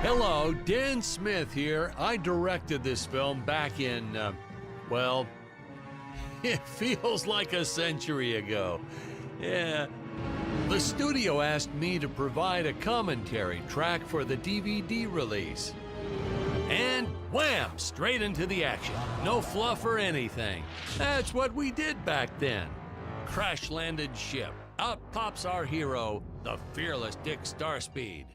Hello, Dan Smith here. I directed this film back in, well, it feels like a century ago. Yeah. The studio asked me to provide a commentary track for the DVD release. And wham! Straight into the action. No fluff or anything. That's what we did back then. Crash-landed ship. Out pops our hero, the fearless Dick Starspeed.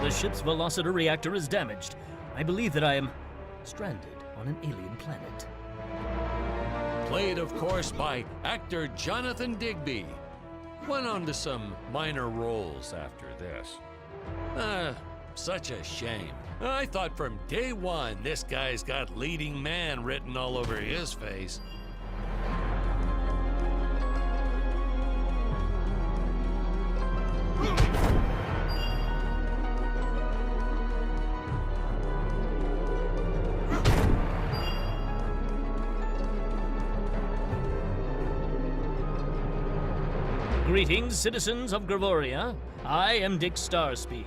The ship's velocity reactor is damaged. I believe that I am stranded on an alien planet. Played, of course, by actor Jonathan Digby. Went on to some minor roles after this. Such a shame. I thought from day one this guy's got leading man written all over his face. Greetings, citizens of Gravoria. I am Dick Starspeed,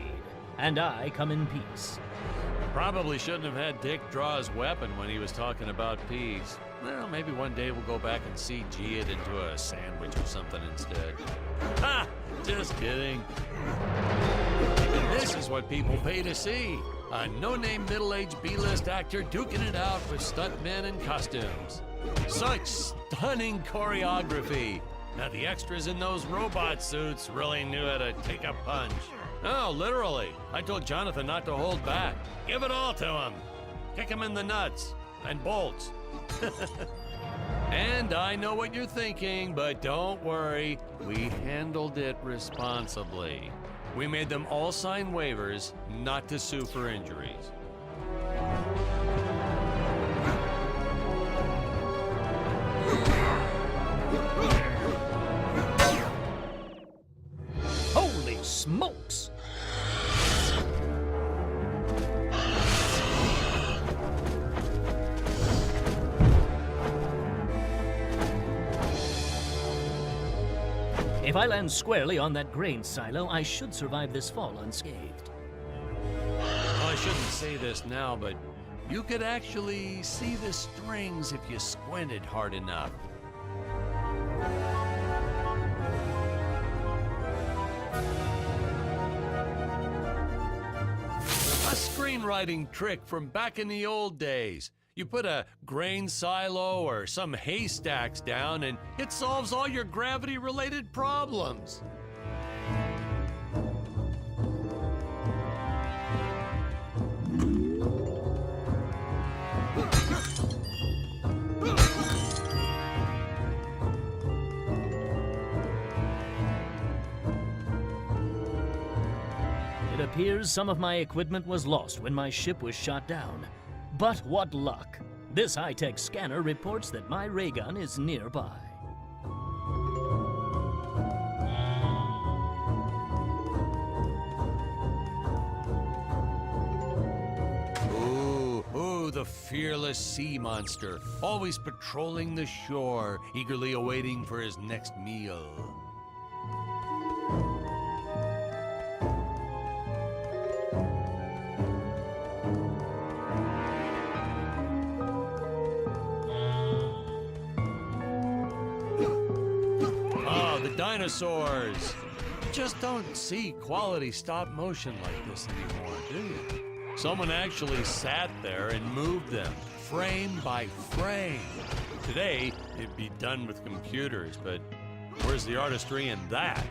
and I come in peace. Probably shouldn't have had Dick draw his weapon when he was talking about peas. Well, maybe one day we'll go back and CG it into a sandwich or something instead. Ha! Just kidding. And this is what people pay to see. A no-name middle-aged B-list actor duking it out with stuntmen in costumes. Such stunning choreography. Now the extras in those robot suits really knew how to take a punch. Oh, literally. I told Jonathan not to hold back. Give it all to him. Kick him in the nuts and bolts. And I know what you're thinking, but don't worry. We handled it responsibly. We made them all sign waivers not to sue for injuries. Holy smokes! If I land squarely on that grain silo, I should survive this fall unscathed. Well, I shouldn't say this now, but you could actually see the strings if you squinted hard enough. A screenwriting trick from back in the old days. You put a grain silo or some haystacks down and it solves all your gravity-related problems. It appears some of my equipment was lost when my ship was shot down. But what luck! This high-tech scanner reports that my ray gun is nearby. Ooh, the fearless sea monster, always patrolling the shore, eagerly awaiting for his next meal. Dinosaurs. You just don't see quality stop motion like this anymore, do you? Someone actually sat there and moved them, frame by frame. Today, it'd be done with computers, but where's the artistry in that?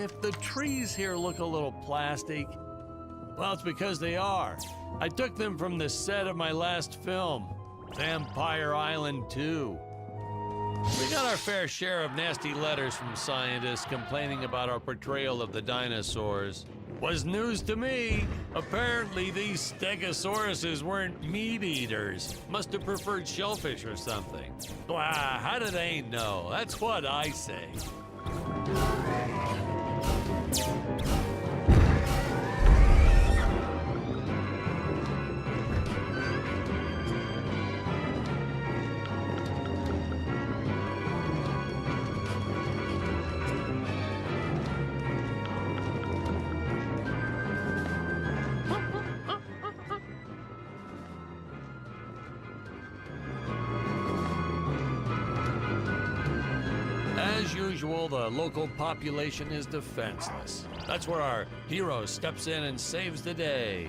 if the trees here look a little plastic, well, it's because they are. I took them from the set of my last film, Vampire Island 2. We got our fair share of nasty letters from scientists complaining about our portrayal of the dinosaurs. Was news to me. Apparently, these stegosauruses weren't meat eaters. Must have preferred shellfish or something. Blah, how do they know? That's what I say. As usual, the local population is defenseless. That's where our hero steps in and saves the day.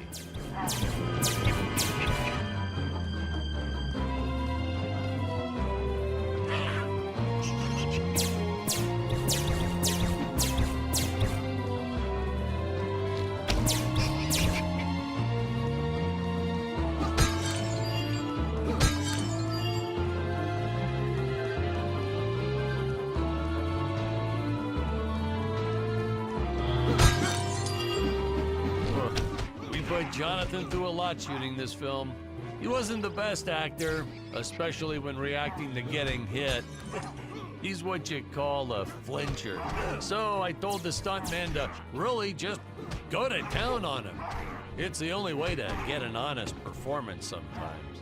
Put Jonathan through a lot shooting this film. He wasn't the best actor, especially when reacting to getting hit. He's what you call a flincher. So I told the stuntman to really just go to town on him. It's the only way to get an honest performance sometimes.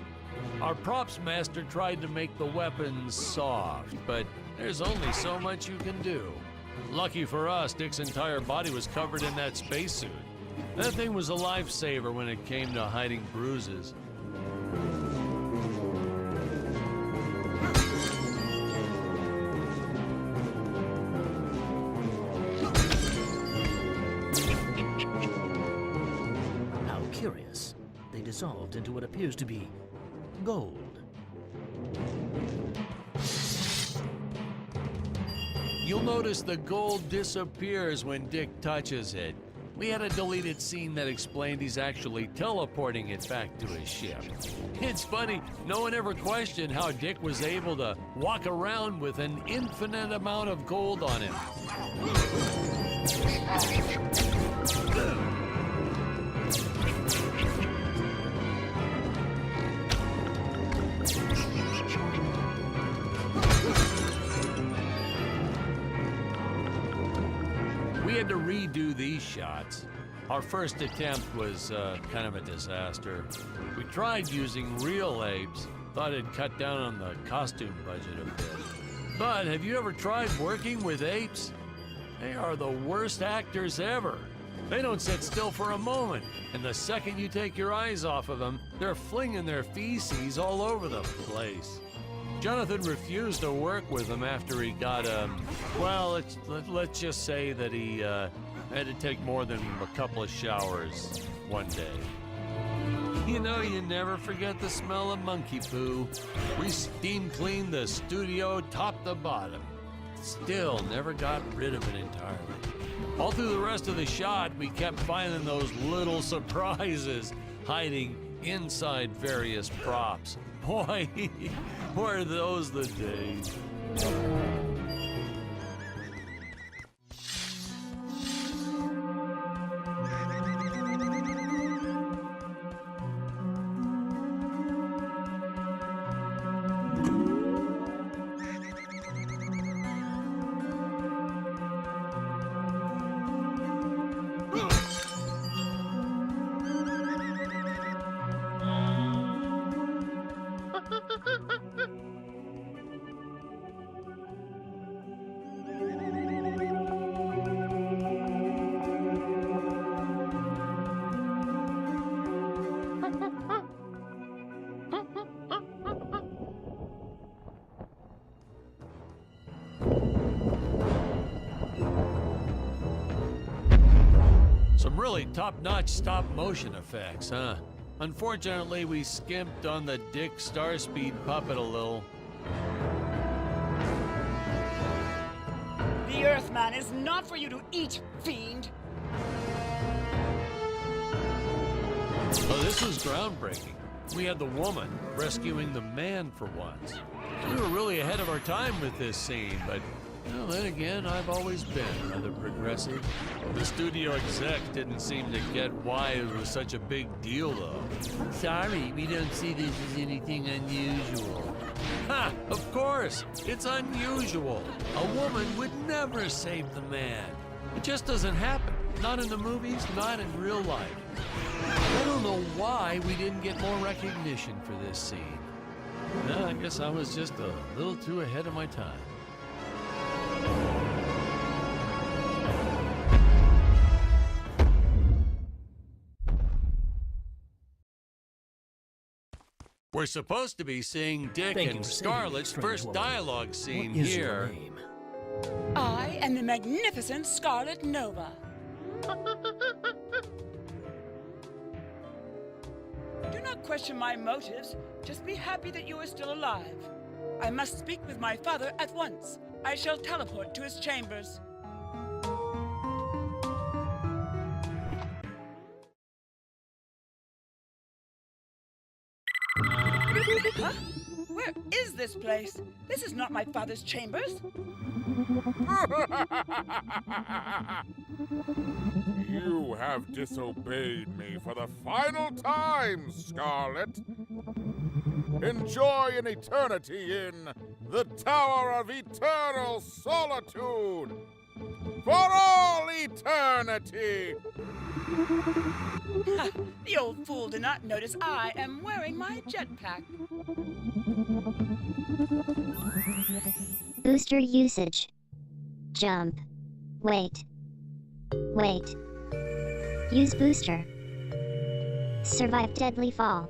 Our props master tried to make the weapons soft, but there's only so much you can do. Lucky for us, Dick's entire body was covered in that spacesuit. That thing was a lifesaver when it came to hiding bruises. How curious. They dissolved into what appears to be gold. You'll notice the gold disappears when Dick touches it. We had a deleted scene that explained he's actually teleporting it back to his ship. It's funny, no one ever questioned how Dick was able to walk around with an infinite amount of gold on him. We had to redo these shots. Our first attempt was kind of a disaster. We tried using real apes, thought it'd cut down on the costume budget a bit. But have you ever tried working with apes? They are the worst actors ever. They don't sit still for a moment, and the second you take your eyes off of them, they're flinging their feces all over the place. Jonathan refused to work with him after he got, well, let's just say that he had to take more than a couple of showers one day. You know, you never forget the smell of monkey poo. We steam cleaned the studio top to bottom. Still never got rid of it entirely. All through the rest of the shot, we kept finding those little surprises hiding inside various props. Boy, were those the days. Some really top-notch stop-motion effects, huh? Unfortunately, we skimped on the Dick Starspeed puppet a little. The Earthman is not for you to eat, fiend. Well, this was groundbreaking. We had the woman rescuing the man for once. We were really ahead of our time with this scene, but well, then again, I've always been rather progressive. The studio exec didn't seem to get why it was such a big deal, though. Sorry, we don't see this as anything unusual. Ha! Of course! It's unusual. A woman would never save the man. It just doesn't happen. Not in the movies, not in real life. I don't know why we didn't get more recognition for this scene. No, I guess I was just a little too ahead of my time. We're supposed to be seeing Dick Thank you and for saving Scarlett's me, first strange woman. dialogue scene What is here. your name? I am the magnificent Scarlet Nova. Do not question my motives. Just be happy that you are still alive. I must speak with my father at once. I shall teleport to his chambers. Huh? Where is this place? This is not my father's chambers. You have disobeyed me for the final time, Scarlet. Enjoy an eternity in the Tower of Eternal Solitude. For all eternity! Ha, the old fool did not notice I am wearing my jetpack. Booster usage. Jump. Wait. Wait. Use booster. Survive deadly fall.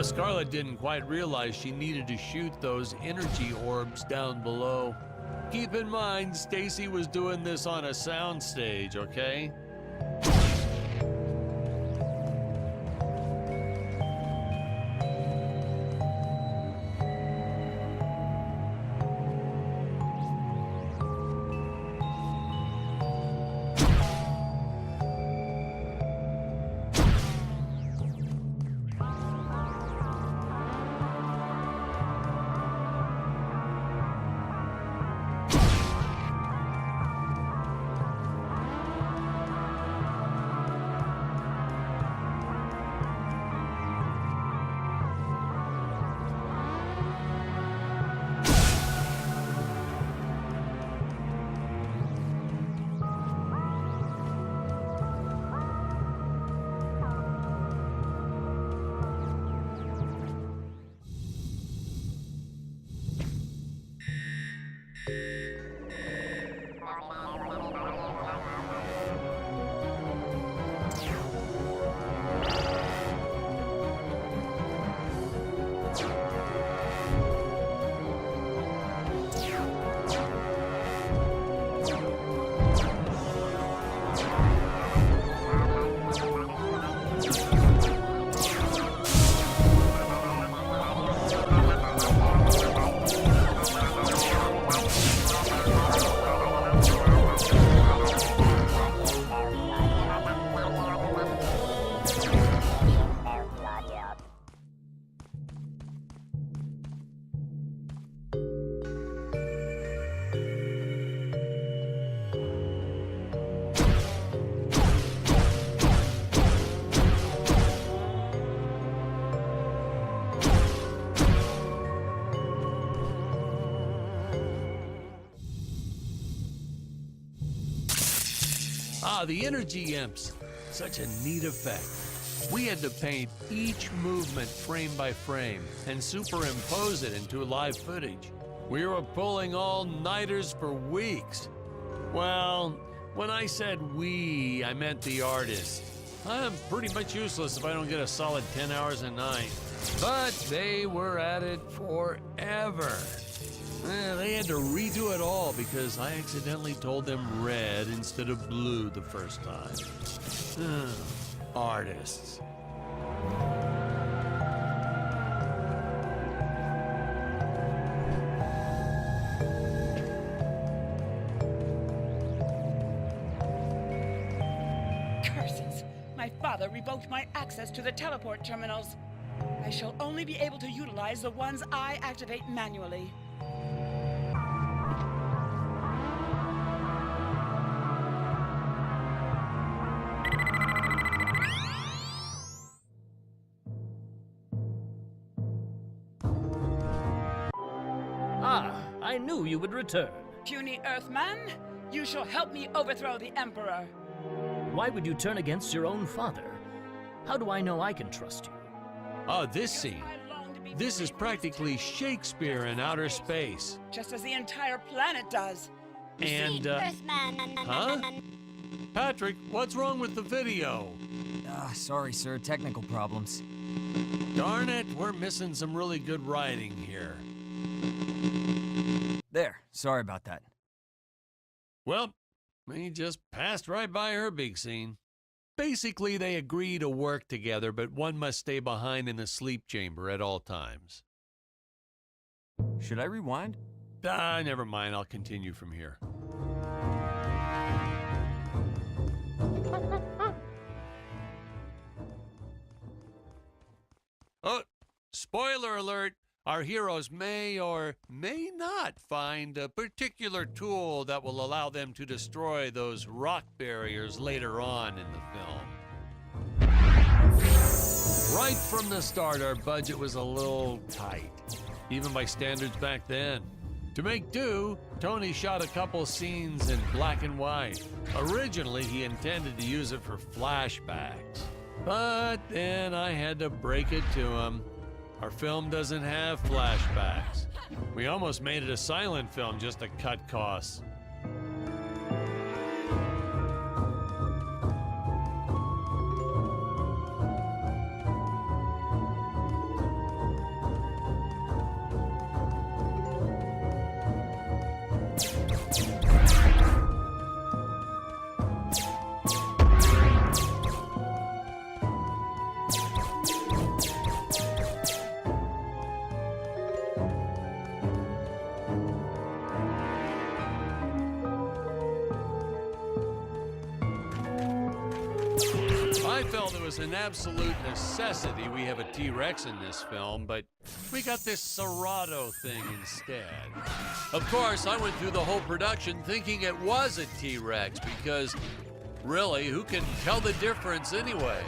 Scarlet didn't quite realize she needed to shoot those energy orbs down below. Keep in mind, Stacy was doing this on a soundstage, okay? Ah, the energy imps. Such a neat effect. We had to paint each movement frame by frame and superimpose it into live footage. We were pulling all-nighters for weeks. Well, when I said we, I meant the artists. I'm pretty much useless if I don't get a solid 10 hours a night. But they were at it forever. They had to redo it all because I accidentally told them red instead of blue the first time. Artists. Curses! My father revoked my access to the teleport terminals. I shall only be able to utilize the ones I activate manually. Ah, I knew you would return. Puny Earthman, you shall help me overthrow the Emperor. Why would you turn against your own father? How do I know I can trust you? Oh, this scene. This is practically Shakespeare in outer space. Just as the entire planet does. And, huh? Patrick, what's wrong with the video? Sorry, sir. Technical problems. Darn it, we're missing some really good writing here. There. Sorry about that. Well, we just passed right by her big scene. Basically, they agree to work together, but one must stay behind in the sleep chamber at all times. Should I rewind? Never mind, I'll continue from here. Oh, spoiler alert! Our heroes may or may not find a particular tool that will allow them to destroy those rock barriers later on in the film. Right from the start, our budget was a little tight, even by standards back then. To make do, Tony shot a couple scenes in black and white. Originally, he intended to use it for flashbacks, but then I had to break it to him. Our film doesn't have flashbacks. We almost made it a silent film just to cut costs. I felt it was an absolute necessity we have a T-Rex in this film, but we got this Serato thing instead. Of course, I went through the whole production thinking it was a T-Rex because, really, who can tell the difference anyway?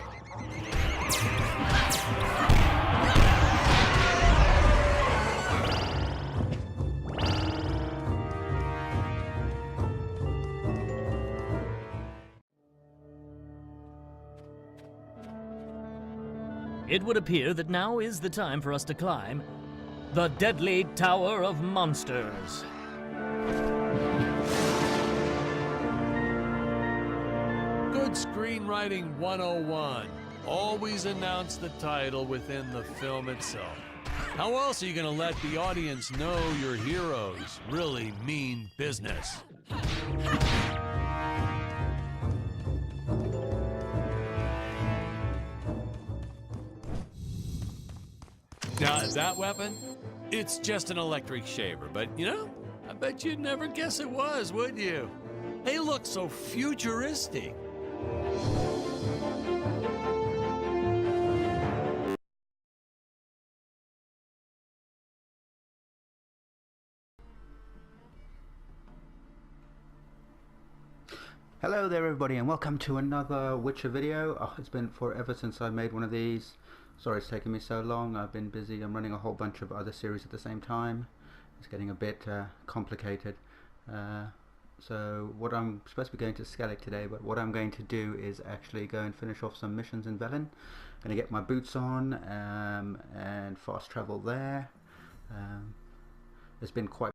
It would appear that now is the time for us to climb the Deadly Tower of Monsters. Good screenwriting 101. Always announce the title within the film itself. How else are you going to let the audience know your heroes really mean business? Now, that weapon, it's just an electric shaver, but you know, I bet you'd never guess it was, would you? They look so futuristic. Hello there everybody and welcome to another Witcher video. Oh, it's been forever since I made one of these. Sorry it's taken me so long. I've been busy. I'm running a whole bunch of other series at the same time. It's getting a bit complicated. So what I'm supposed to be going to Skellig today, but what I'm going to do is actually go and finish off some missions in Velen. I'm going to get my boots on and fast travel there. It's been quite